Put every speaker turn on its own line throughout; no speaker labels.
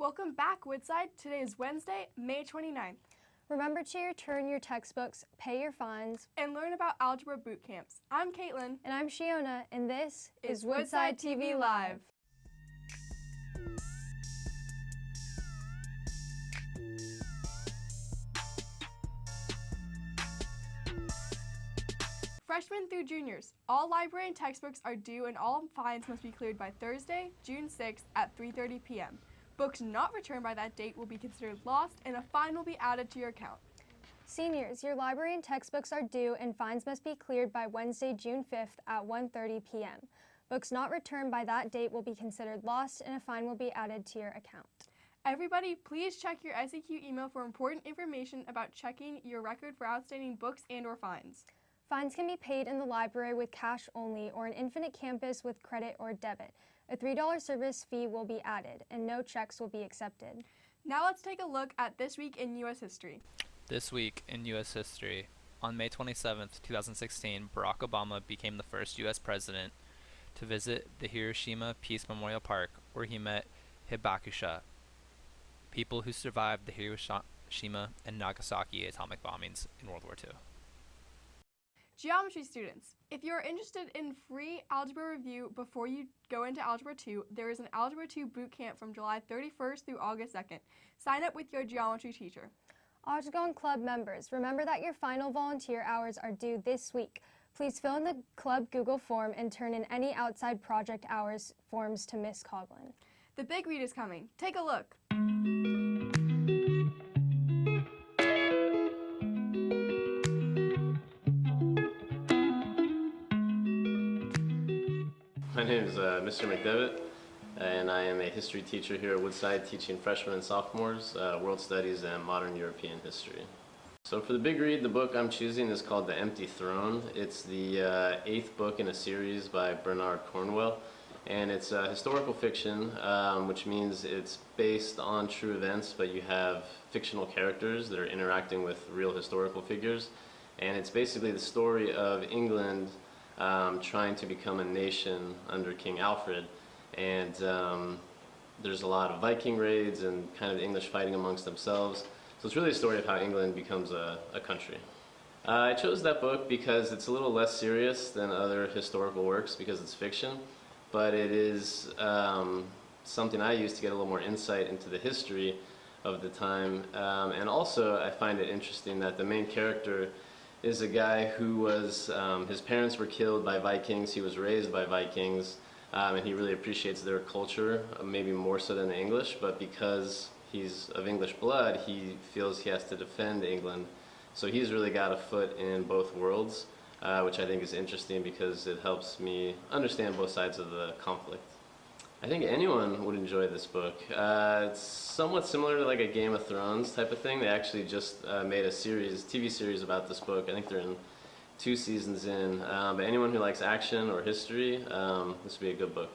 Welcome back, Woodside. Today is Wednesday, May 29th.
Remember to return your textbooks, pay your fines,
and learn about algebra boot camps. I'm Caitlin.
And I'm Shiona, and this
is Woodside TV Live. Freshmen through juniors, all library and textbooks are due and all fines must be cleared by Thursday, June 6th at 3:30 p.m. Books not returned by that date will be considered lost and a fine will be added to your account.
Seniors, your library and textbooks are due and fines must be cleared by Wednesday, June 5th at 1:30 p.m. Books not returned by that date will be considered lost and a fine will be added to your account.
Everybody, please check your SEQ email for important information about checking your record for outstanding books and/or fines.
Fines can be paid in the library with cash only or an Infinite Campus with credit or debit. A $3 service fee will be added, and no checks will be accepted.
Now let's take a look at this week in U.S. history.
This week in U.S. history, on May 27, 2016, Barack Obama became the first U.S. president to visit the Hiroshima Peace Memorial Park, where he met Hibakusha, people who survived the Hiroshima and Nagasaki atomic bombings in World War II.
Geometry students, if you are interested in free algebra review before you go into Algebra 2, there is an Algebra 2 boot camp from July 31st through August 2nd. Sign up with your geometry teacher.
Octagon Club members, remember that your final volunteer hours are due this week. Please fill in the club Google form and turn in any outside project hours forms to Miss Coughlin.
The big read is coming. Take a look.
My name is Mr. McDevitt, and I am a history teacher here at Woodside teaching freshmen and sophomores World Studies and Modern European History. So for the big read, the book I'm choosing is called The Empty Throne. It's the 8th book in a series by Bernard Cornwell, and it's historical fiction, which means it's based on true events, but you have fictional characters that are interacting with real historical figures, and it's basically the story of England trying to become a nation under King Alfred, and there's a lot of Viking raids and kind of the English fighting amongst themselves. So it's really a story of how England becomes a country. I chose that book because it's a little less serious than other historical works because it's fiction, but it is something I use to get a little more insight into the history of the time, and also I find it interesting that the main character is a guy who was, his parents were killed by Vikings, he was raised by Vikings, and he really appreciates their culture, maybe more so than the English, but because he's of English blood, he feels he has to defend England. So he's really got a foot in both worlds, which I think is interesting because it helps me understand both sides of the conflict. I think anyone would enjoy this book. It's somewhat similar to like a Game of Thrones type of thing. They actually just made a TV series about this book. I think they're in 2 seasons in. But anyone who likes action or history, this would be a good book.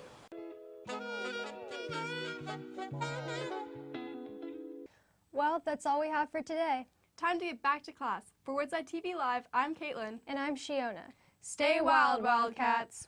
Well, that's all we have for today.
Time to get back to class. For Woodside TV Live, I'm Caitlin.
And I'm Shiona.
Stay wild, Wildcats!